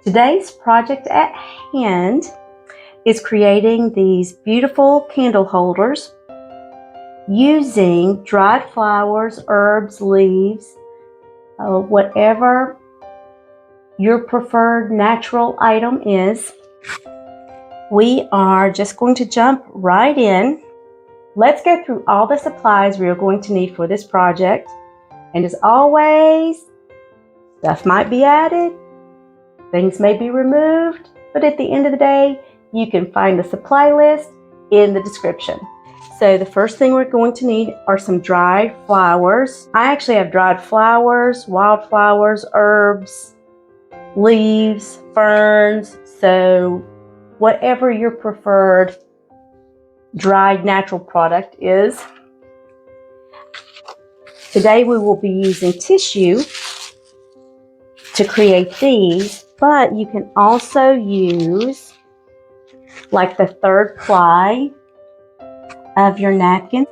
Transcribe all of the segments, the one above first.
Today's project at hand is creating these beautiful candle holders using dried flowers, herbs, leaves, whatever your preferred natural item is. We are just going to jump right in. Let's go through all the supplies we are going to need for this project. And as always, stuff might be added, things may be removed, but at the end of the day, you can find the supply list in the description. So the first thing we're going to need are some dried flowers. I actually have dried flowers, wildflowers, herbs, leaves, ferns, so whatever your preferred dried natural product is. Today we will be using tissue to create these, but you can also use like the third ply of your napkin.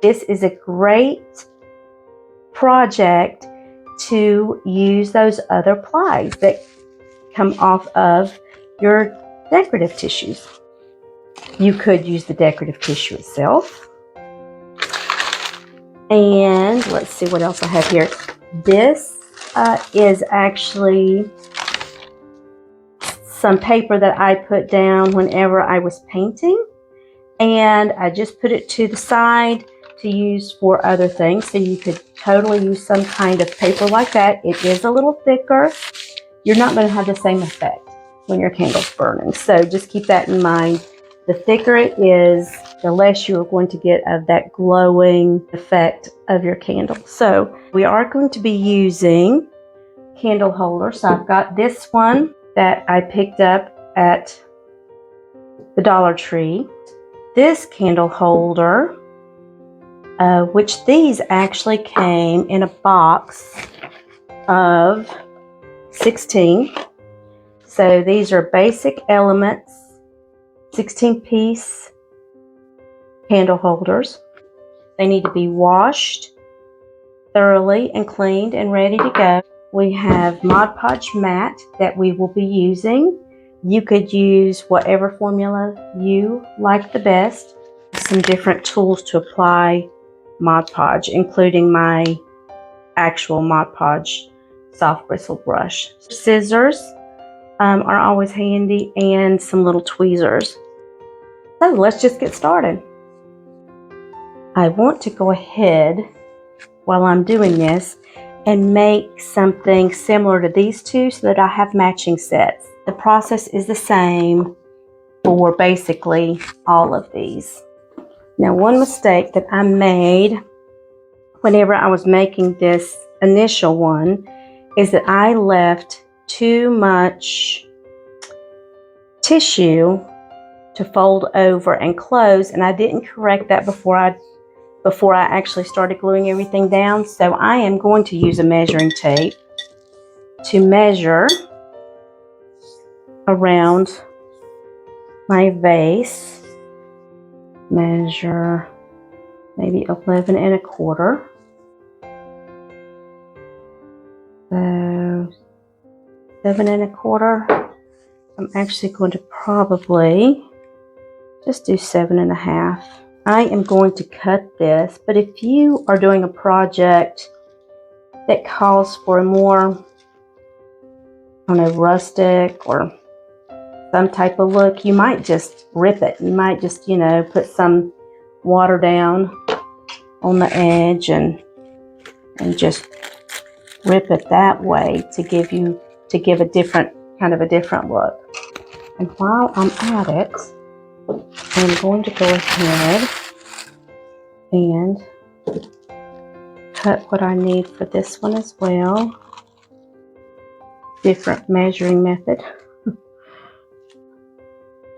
This is a great project to use those other plies that come off of your decorative tissues. You could use the decorative tissue itself. And let's see what else I have here. This is actually some paper that I put down whenever I was painting, and I just put it to the side to use for other things. So you could totally use some kind of paper like that. It is a little thicker. You're not going to have the same effect when your candle's burning, so just keep that in mind. The thicker it is, the less you're going to get of that glowing effect of your candle. So we are going to be using candle holders. So I've got this one that I picked up at the Dollar Tree. This candle holder, which these actually came in a box of 16. So these are Basic Elements 16-piece candle holders. They need to be washed thoroughly and cleaned and ready to go. We have ModPodge Matte that we will be using. You could use whatever formula you like the best. Some different tools to apply Mod Podge, including my actual Mod Podge soft bristle brush. Scissors are always handy, and some little tweezers. So let's just get started. I want to go ahead while I'm doing this and make something similar to these two so that I have matching sets. The process is the same for basically all of these. Now, one mistake that I made whenever I was making this initial one is that I left too much tissue to fold over and close, and I didn't correct that before I actually started gluing everything down. So I am going to use a measuring tape to measure around my vase. Measure maybe 11 1/4. So 7 1/4. I'm actually going to probably just do 7 1/2. I am going to cut this, but if you are doing a project that calls for a more, I don't know, rustic or some type of look, you might just rip it. You might just, you know, put some water down on the edge and just rip it that way to give a different kind of a different look. And while I'm at it, I'm going to go ahead and cut what I need for this one as well. Different measuring method.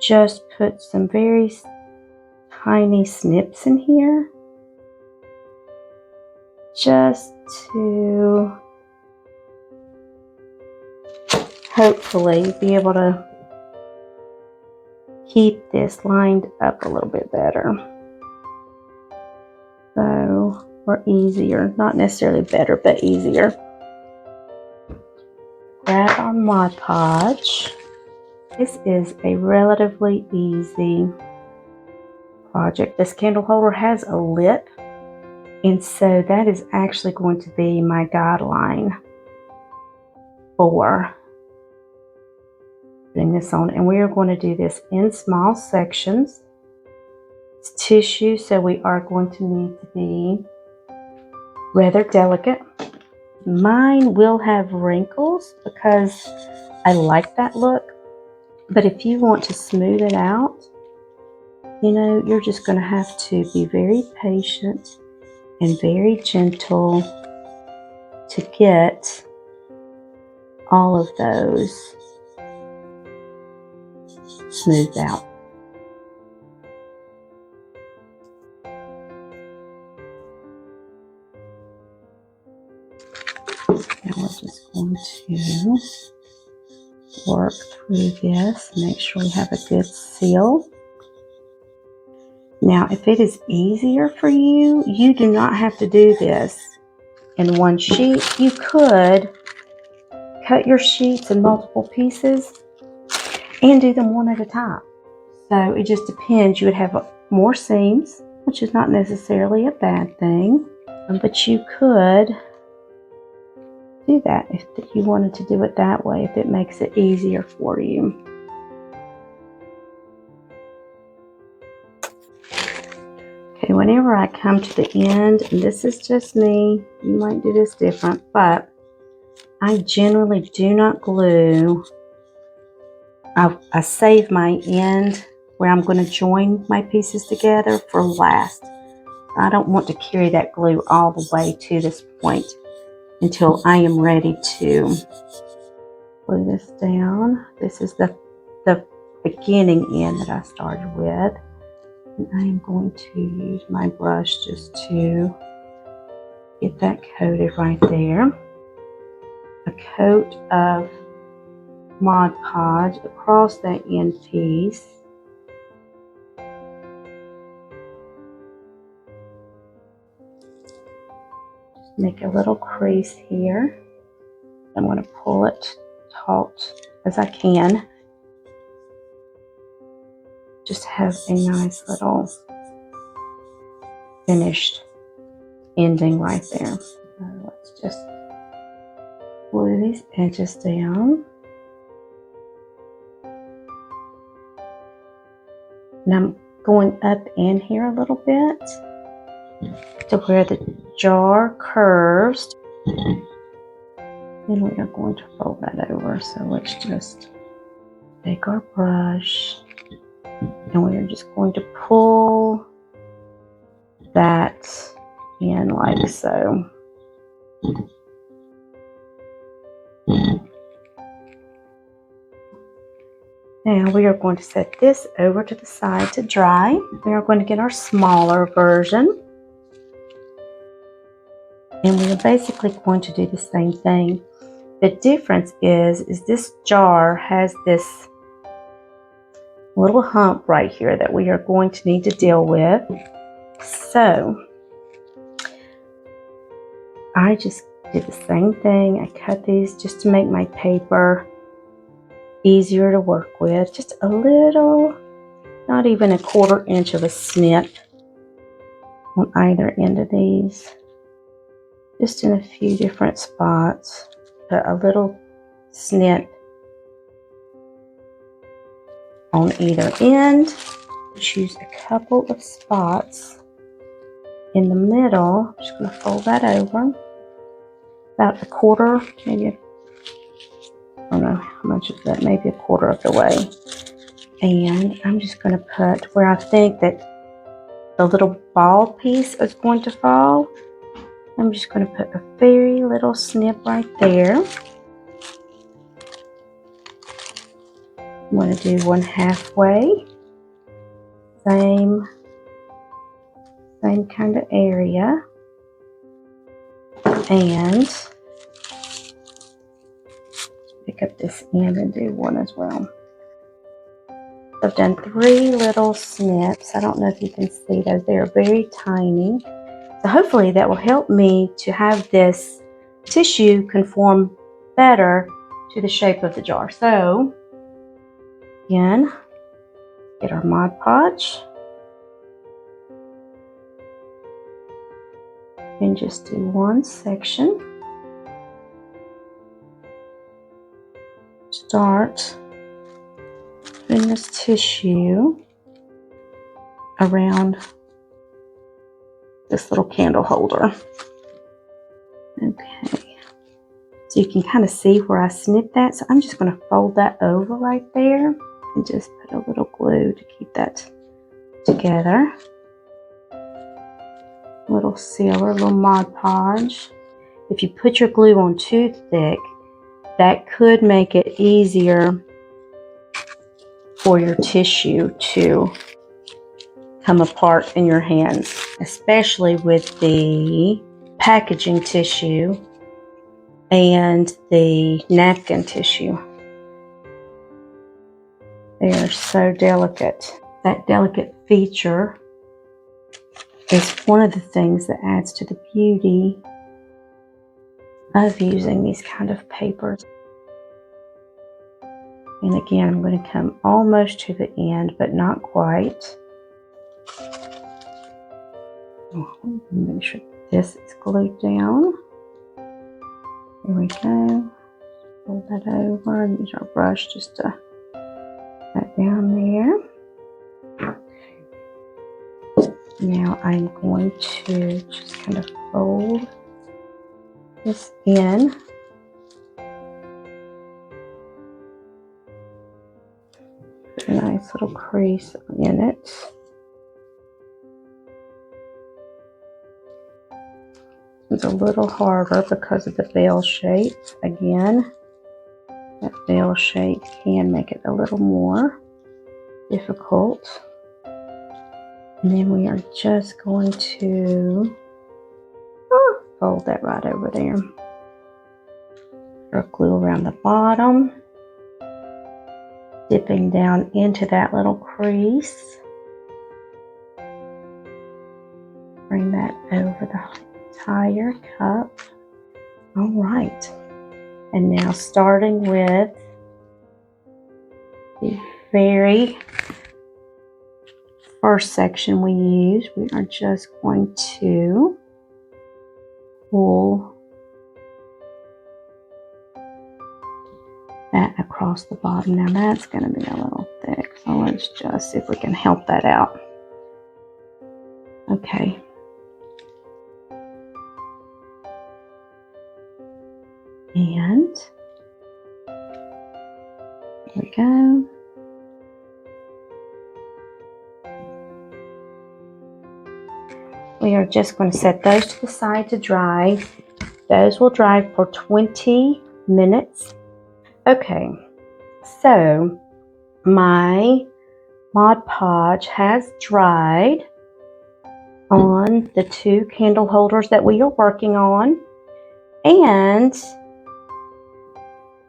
Just put some very tiny snips in here, just to hopefully be able to keep this lined up a little bit better. Or easier, not necessarily better, but easier. grab our Mod Podge. This is a relatively easy project. This candle holder has a lip, and so that is actually going to be my guideline for putting this on. And we are going to do this in small sections. It's tissue, so we are going to need to be rather delicate. Mine will have wrinkles because I like that look, but if you want to smooth it out, you know, you're just going to have to be very patient and very gentle to get all of those smoothed out. Now we're just going to work through this and make sure we have a good seal. Now, if it is easier for you, you do not have to do this in one sheet. You could cut your sheets in multiple pieces and do them one at a time. So it just depends. You would have more seams, which is not necessarily a bad thing, but you could do that if you wanted to do it that way, if it makes it easier for you. Okay, whenever I come to the end, and this is just me, you might do this different, but I generally do not glue. I save my end where I'm going to join my pieces together for last. I don't want to carry that glue all the way to this point until I am ready to glue this down. This is the beginning end that I started with. And I am going to use my brush just to get that coated right there. A coat of Mod Podge across that end piece. Just make a little crease here. I'm going to pull it taut as I can. Just have a nice little finished ending right there. So let's just glue these edges down. And I'm going up in here a little bit to where the jar curves. And we are going to fold that over. So let's just take our brush and we are just going to pull that in like so. Now we are going to set this over to the side to dry. We are going to get our smaller version. And we are basically going to do the same thing. The difference is this jar has this little hump right here that we are going to need to deal with. So I just did the same thing. I cut these just to make my paper easier to work with. Just a little, not even a 1/4 inch of a snip on either end of these. Just in a few different spots. Put a little snip on either end. Choose a couple of spots in the middle. I'm just going to fold that over. About a 1/4, maybe I don't know how much is that, maybe a 1/4 of the way. And I'm just going to put where I think that the little ball piece is going to fall. I'm just going to put a very little snip right there. I'm going to do one halfway. Same kind of area. And pick up this end and do one as well. I've done 3 little snips. I don't know if you can see those. They are very tiny. So hopefully that will help me to have this tissue conform better to the shape of the jar. So again, get our Mod Podge and just do one section. Start putting this tissue around this little candle holder. Okay, so you can kind of see where I snipped that. So I'm just going to fold that over right there and just put a little glue to keep that together. Little sealer, little Mod Podge. If you put your glue on too thick, that could make it easier for your tissue to come apart in your hands, especially with the packaging tissue and the napkin tissue. They are so delicate. That delicate feature is one of the things that adds to the beauty of using these kind of papers. And again, I'm going to come almost to the end, but not quite. Make sure this is glued down. Here we go. Fold that over and use our brush just to put that down there. Now I'm going to just kind of fold this in. Put a nice little crease in it. It's a little harder because of the bell shape. Again, that bell shape can make it a little more difficult. And then we are just going to fold that right over there. Put glue around the bottom, dipping down into that little crease. Bring that over the entire cup. All right, and now starting with the very first section we use, we are just going to pull that across the bottom. Now that's going to be a little thick, so let's just see if we can help that out. Okay. And there we go. We are just going to set those to the side to dry. Those will dry for 20 minutes. Okay, so my Mod Podge has dried on the two candle holders that we are working on. And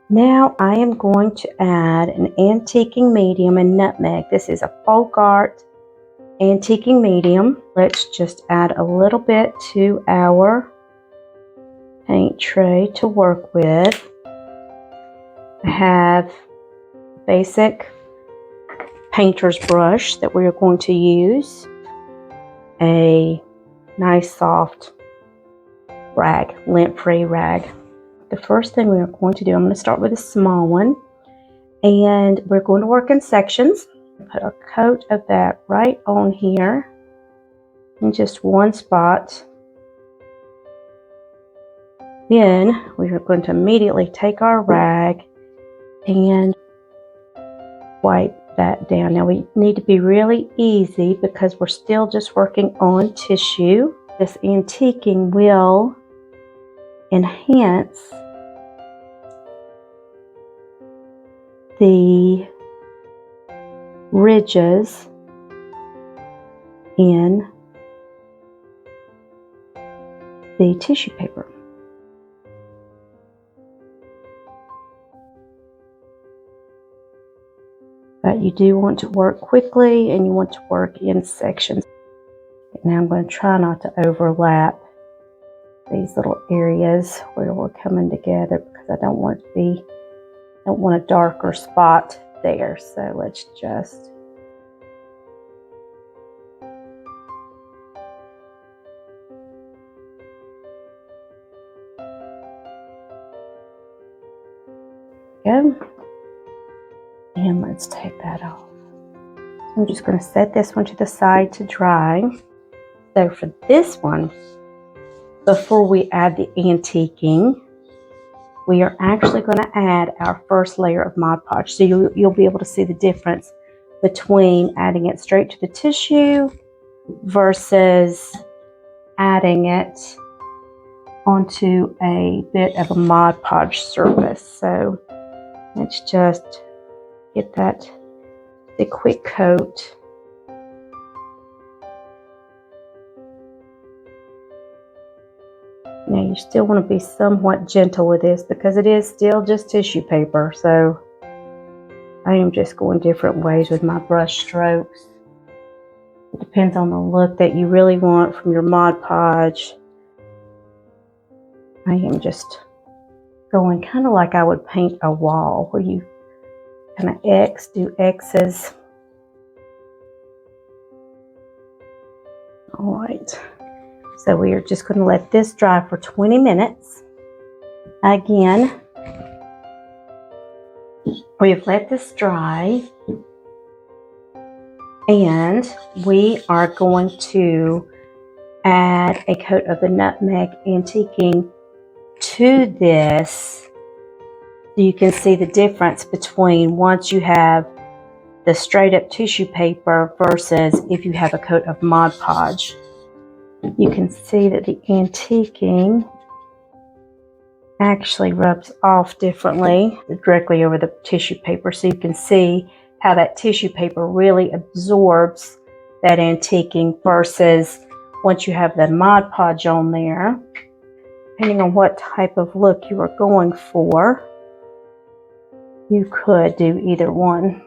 now I am going to add an antiquing medium and nutmeg. This is a FolkArt antiquing medium. Let's just add a little bit to our paint tray to work with. I have a basic painter's brush that we are going to use. A nice soft rag, lint-free rag. The first thing we are going to do, I'm going to start with a small one, and we're going to work in sections. Put a coat of that right on here in just one spot. Then we are going to immediately take our rag and wipe that down. Now we need to be really easy because we're still just working on tissue. This antiquing will enhance the ridges in the tissue paper. But you do want to work quickly and you want to work in sections. Now I'm going to try not to overlap these little areas where we're coming together because I don't want it to be don't want a darker spot there, so let's just go. And let's take that off. I'm just going to set this one to the side to dry. So for this one, before we add the antiquing, we are actually going to add our first layer of Mod Podge. So you'll be able to see the difference between adding it straight to the tissue versus adding it onto a bit of a Mod Podge surface. So let's just get that a quick coat. Now you still want to be somewhat gentle with this because it is still just tissue paper, so I am just going different ways with my brush strokes. It depends on the look that you really want from your Mod Podge. I am just going kind of like I would paint a wall, where you kind of do X's. All right, so we are just going to let this dry for 20 minutes. Again, we've let this dry, and we are going to add a coat of the Nutmeg antiquing to this. So you can see the difference between once you have the straight up tissue paper versus if you have a coat of Mod Podge. You can see that the antiquing actually rubs off differently directly over the tissue paper. So you can see how that tissue paper really absorbs that antiquing versus once you have the Mod Podge on there, depending on what type of look you are going for. You could do either one.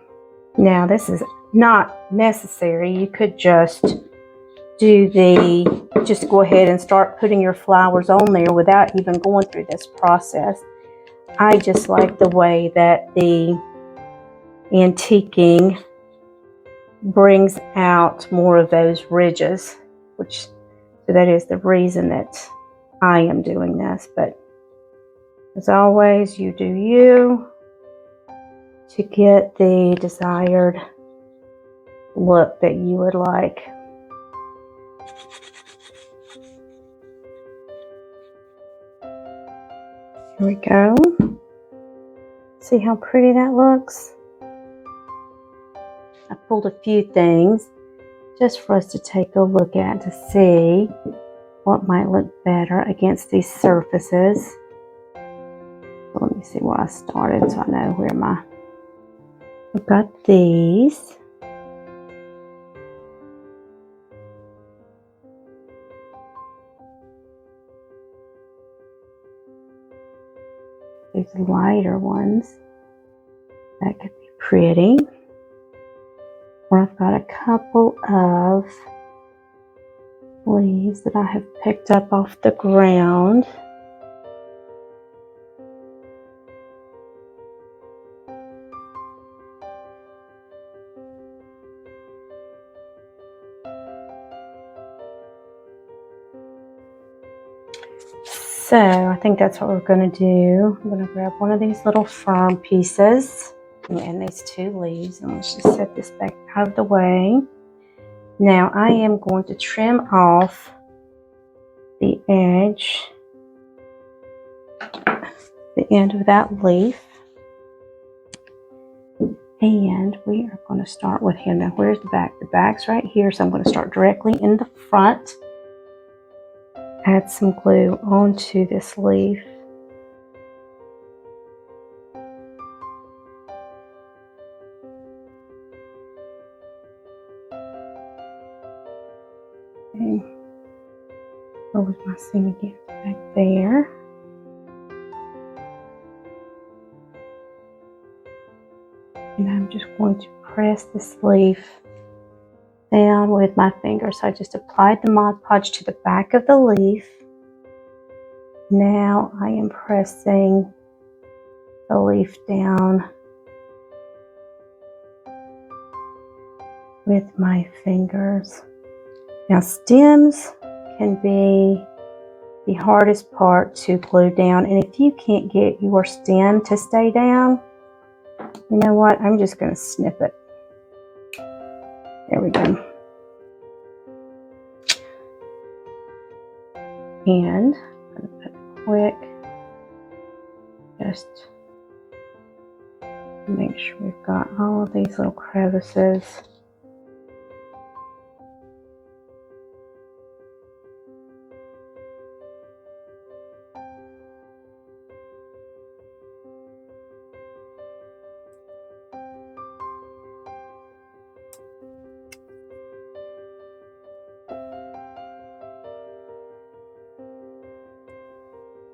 Now this is not necessary. You could just just go ahead and start putting your flowers on there without even going through this process. I just like the way that the antiquing brings out more of those ridges, so that is the reason that I am doing this. But as always, you do you to get the desired look that you would like. Here we go. See how pretty that looks? I pulled a few things just for us to take a look at to see what might look better against these surfaces. So let me see where I started so I know where I've got these. These lighter ones. That could be pretty. Or I've got a couple of leaves that I have picked up off the ground. So I think that's what we're going to do. I'm going to grab one of these little fern pieces and these two leaves, and let's just set this back out of the way. Now I am going to trim off the edge, the end of that leaf, and we are going to start with here. Now where's the back? The back's right here, so I'm going to start directly in the front. Add some glue onto this leaf. Okay. Where was my seam again? Back there. And I'm just going to press this leaf down with my finger. So I just applied the Mod Podge to the back of the leaf. Now I am pressing the leaf down with my fingers. Now stems can be the hardest part to glue down, and if you can't get your stem to stay down, you know what, I'm just going to snip it. There we go. And I'm going to put quick, just make sure we've got all of these little crevices.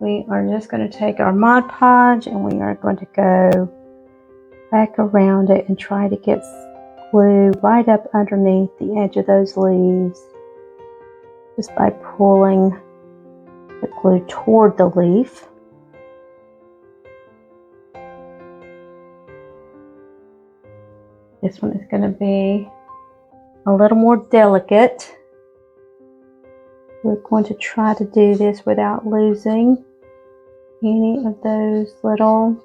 We are just going to take our Mod Podge and we are going to go back around it and try to get glue right up underneath the edge of those leaves, just by pulling the glue toward the leaf. This one is going to be a little more delicate. We're going to try to do this without losing any of those little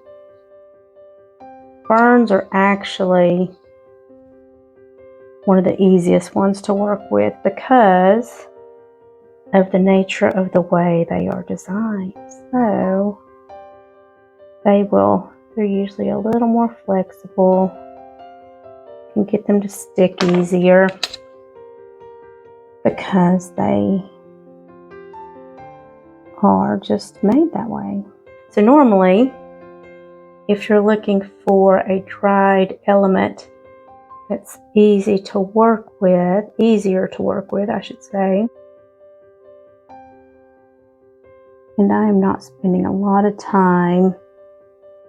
ferns. Are actually one of the easiest ones to work with because of the nature of the way they are designed. So they're usually a little more flexible. You can get them to stick easier because they are just made that way. So normally, if you're looking for a dried element that's easier to work with, I should say, and I am not spending a lot of time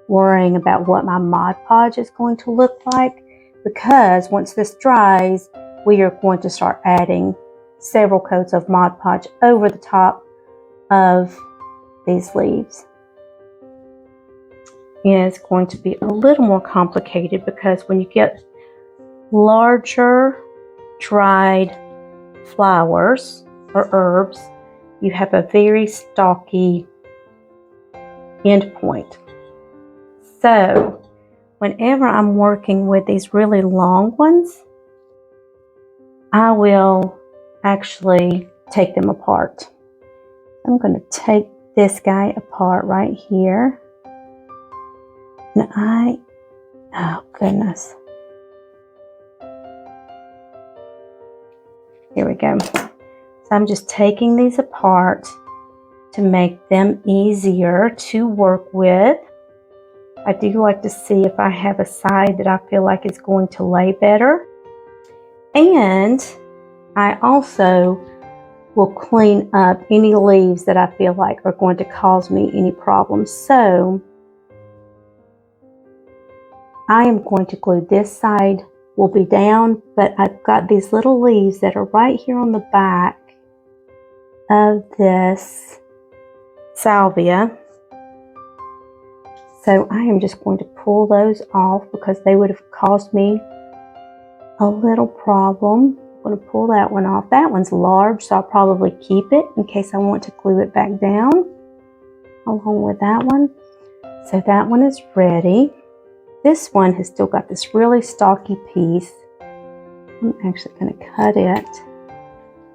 worrying about what my Mod Podge is going to look like, because once this dries, we are going to start adding several coats of Mod Podge over the top of these leaves. And it's going to be a little more complicated because when you get larger dried flowers or herbs, you have a very stalky end point. So whenever I'm working with these really long ones, I will actually take them apart. I'm going to take this guy apart right here. And oh goodness. Here we go. So I'm just taking these apart to make them easier to work with. I do like to see if I have a side that I feel like is going to lay better. And I also will clean up any leaves that I feel like are going to cause me any problems. So I am going to glue this side will be down, but I've got these little leaves that are right here on the back of this salvia. So I am just going to pull those off because they would have caused me a little problem. I'm going to pull that one off. That one's large, so I'll probably keep it in case I want to glue it back down along with that one. So that one is ready. This one has still got this really stalky piece. I'm actually going to cut it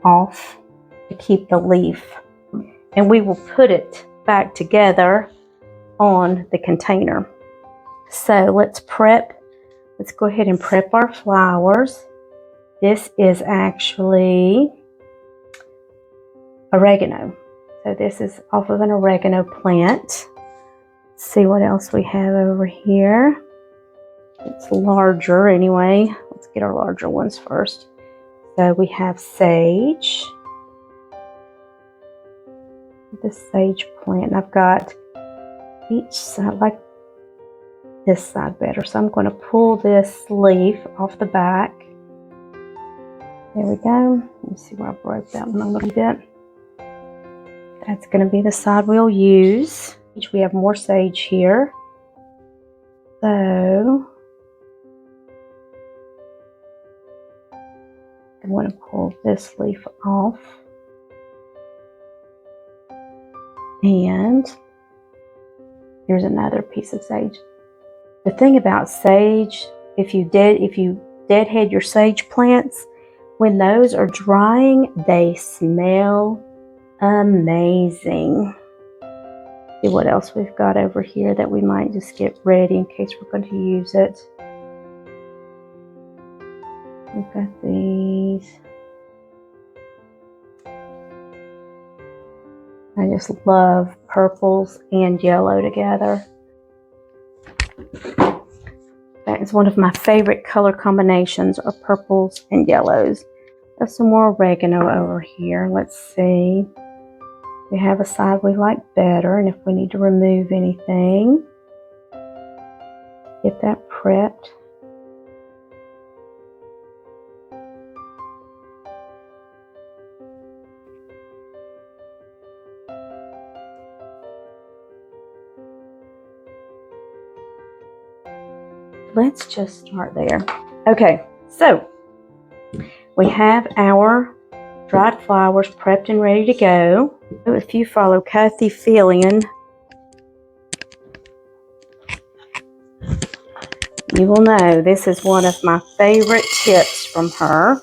off to keep the leaf. And we will put it back together on the container. So let's go ahead and prep our flowers. This is actually oregano. So this is off of an oregano plant. Let's see what else we have over here. It's larger anyway. Let's get our larger ones first. So we have sage. The sage plant. And I've got each side, I like this side better. So I'm going to pull this leaf off the back. There we go. Let me see where I broke that one a little bit. That's going to be the side we'll use. We have more sage here. So I want to pull this leaf off. And here's another piece of sage. The thing about sage, if you deadhead your sage plants, when those are drying, they smell amazing. See what else we've got over here that we might just get ready in case we're going to use it. We've got these. I just love purples and yellow together. That is one of my favorite color combinations, are purples and yellows. There's some more oregano over here. Let's see. We have a side we like better, and if we need to remove anything, get that prepped. Let's just start there. Okay, so we have our dried flowers prepped and ready to go. If you follow Kathy Fillion, you will know this is one of my favorite tips from her,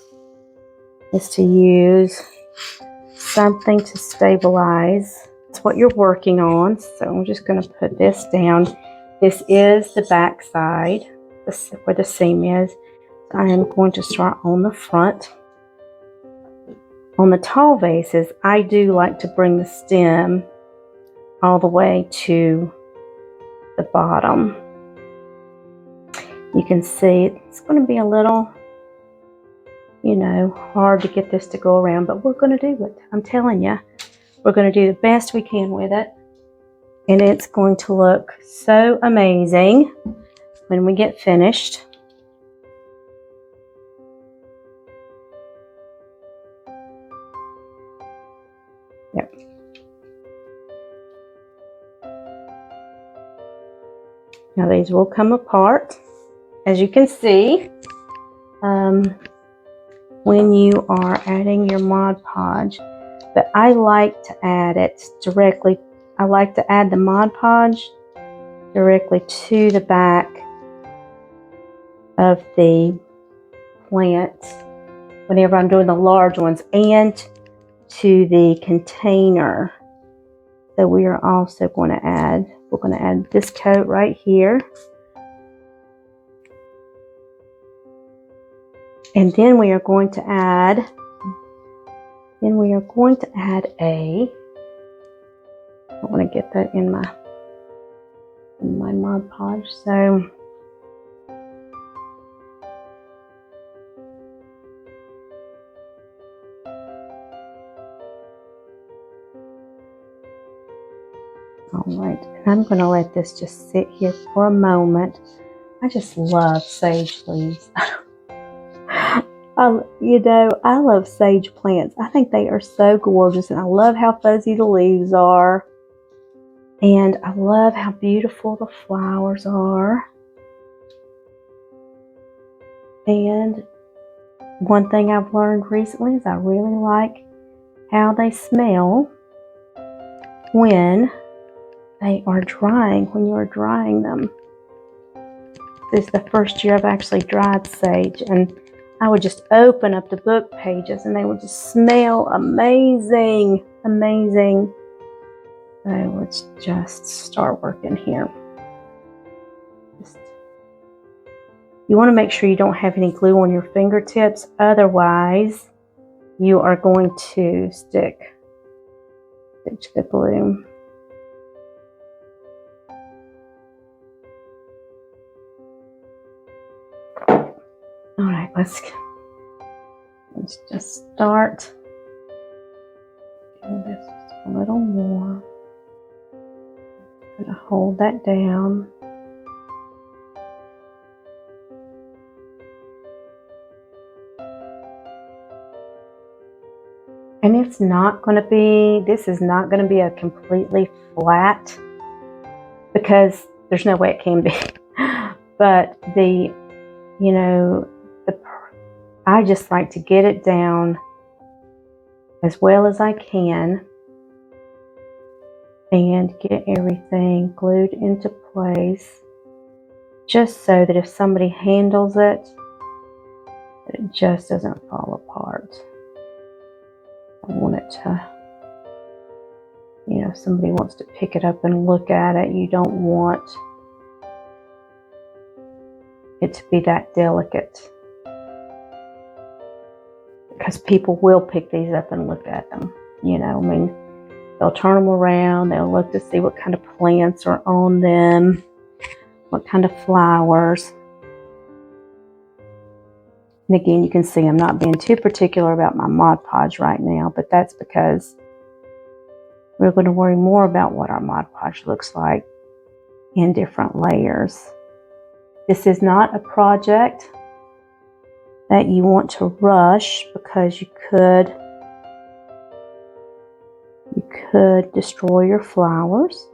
is to use something to stabilize. That's what you're working on. So I'm just going to put this down. This is the back side, where the seam is. So I am going to start on the front. On the tall vases, I do like to bring the stem all the way to the bottom. You can see it's going to be a little, you know, hard to get this to go around, but we're going to do it. I'm telling you, we're going to do the best we can with it. And it's going to look so amazing when we get finished. Yep. Now these will come apart, as you can see. When you are adding your Mod Podge, but I like to add it directly. I like to add the Mod Podge directly to the back of the plant whenever I'm doing the large ones, and to the container. So we are also going to add, we're going to add this coat right here. And then we are going to add, I want to get that in my Mod Podge. So all right, and I'm going to let this just sit here for a moment. I just love sage leaves. You know, I love sage plants. I think they are so gorgeous, and I love how fuzzy the leaves are. And I love how beautiful the flowers are. And one thing I've learned recently is I really like how they smell when they are drying, when you are drying them. This is the first year I've actually dried sage, and I would just open up the book pages and they would just smell amazing, amazing. So let's just start working here. You want to make sure you don't have any glue on your fingertips, otherwise you are going to stick the glue. All right, let's just start. Do this just a little more. I'm gonna hold that down. And it's not going to be, this is not going to be a completely flat, because there's no way it can be. but I just like to get it down as well as I can and get everything glued into place, just so that if somebody handles it, it just doesn't fall apart. I want it to, if somebody wants to pick it up and look at it, you don't want it to be that delicate, because people will pick these up and look at them. They'll turn them around, they'll look to see what kind of plants are on them, what kind of flowers. And again, you can see I'm not being too particular about my Mod Podge right now, but that's because we're going to worry more about what our Mod Podge looks like in different layers. This is not a project that you want to rush, because you could destroy your flowers.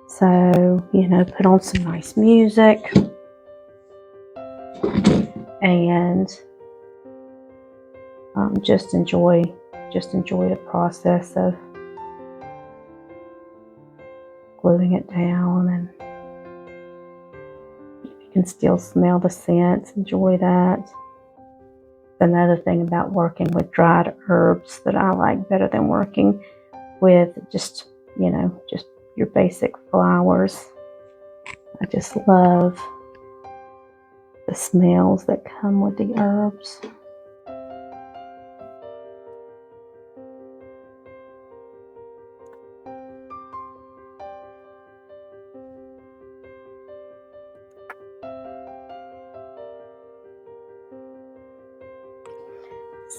So, put on some nice music and just enjoy the process of gluing it down. And if you can still smell the scents, enjoy that. Another thing about working with dried herbs that I like better than working with just your basic flowers. I just love the smells that come with the herbs.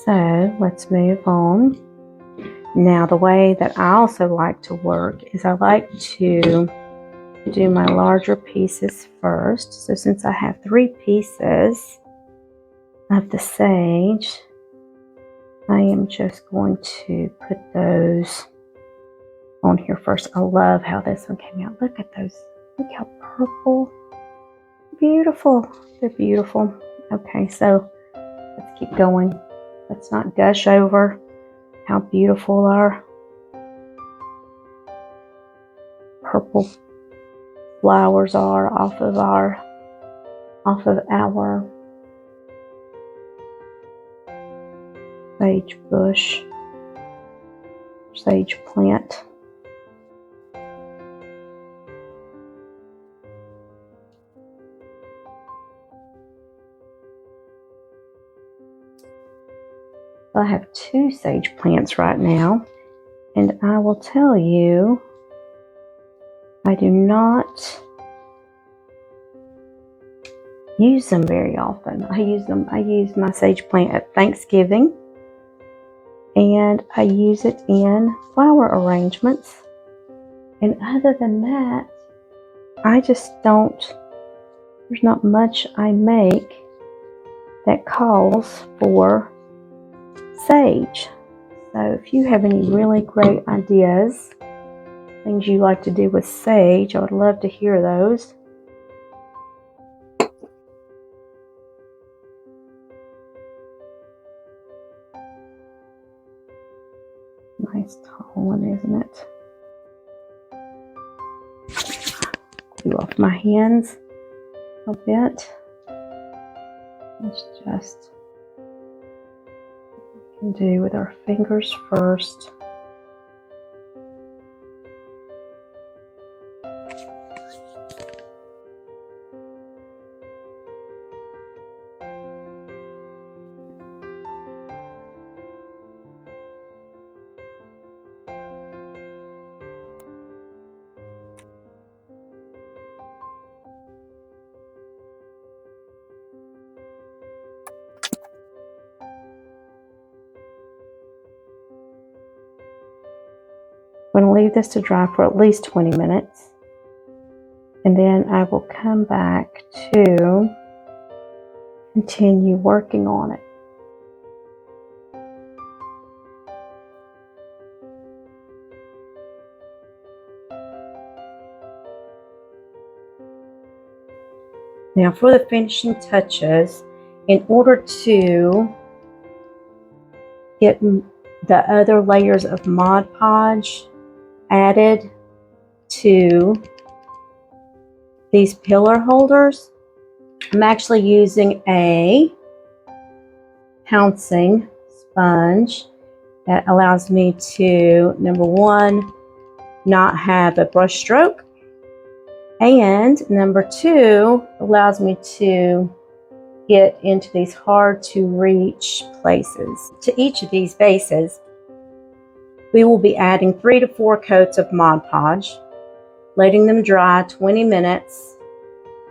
So let's move on. Now, the way that I also like to work is I like to do my larger pieces first. So since I have 3 pieces of the sage, I am just going to put those on here first. I love how this one came out. Look at those. Look how purple. Beautiful. They're beautiful. Okay, so let's keep going. Let's not gush over how beautiful our purple flowers are off of our sage bush, sage plant. I have 2 sage plants right now, and I will tell you, I do not use them very often. I use my sage plant at Thanksgiving, and I use it in flower arrangements. And other than that, I just don't, there's not much I make that calls for sage. So if you have any really great ideas, things you like to do with sage, I would love to hear those. Nice tall one, isn't it? Glue off my hands a bit. Let's just do with our fingers first. I'm going to leave this to dry for at least 20 minutes, and then I will come back to continue working on it. Now for the finishing touches, in order to get the other layers of Mod Podge added to these pillar holders, I'm actually using a pouncing sponge that allows me to, number one, not have a brush stroke, and number two, allows me to get into these hard to reach places. To each of these bases, we will be adding 3 to 4 coats of Mod Podge, letting them dry 20 minutes,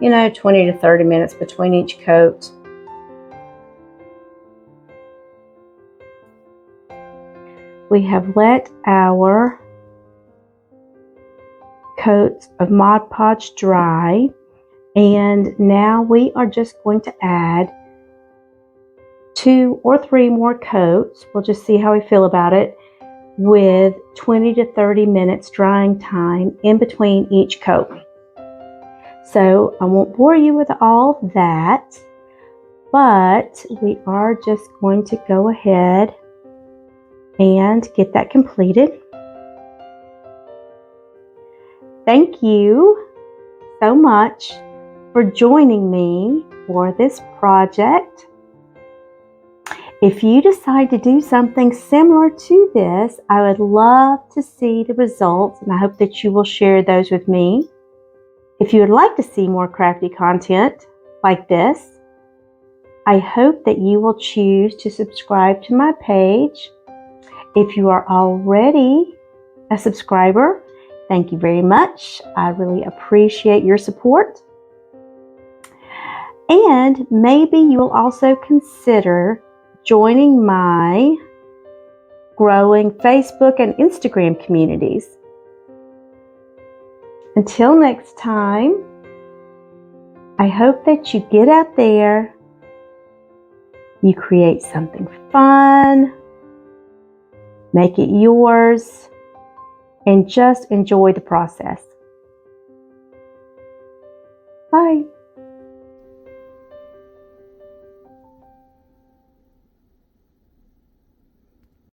20 to 30 minutes between each coat. We have let our coats of Mod Podge dry, and now we are just going to add 2 or 3 more coats. We'll just see how we feel about it, with 20 to 30 minutes drying time in between each coat. So I won't bore you with all that, but we are just going to go ahead and get that completed. Thank you so much for joining me for this project. If you decide to do something similar to this, I would love to see the results, and I hope that you will share those with me. If you would like to see more crafty content like this, I hope that you will choose to subscribe to my page. If you are already a subscriber, thank you very much. I really appreciate your support. And maybe you will also consider joining my growing Facebook and Instagram communities. Until next time, I hope that you get out there, you create something fun, make it yours, and just enjoy the process. Bye.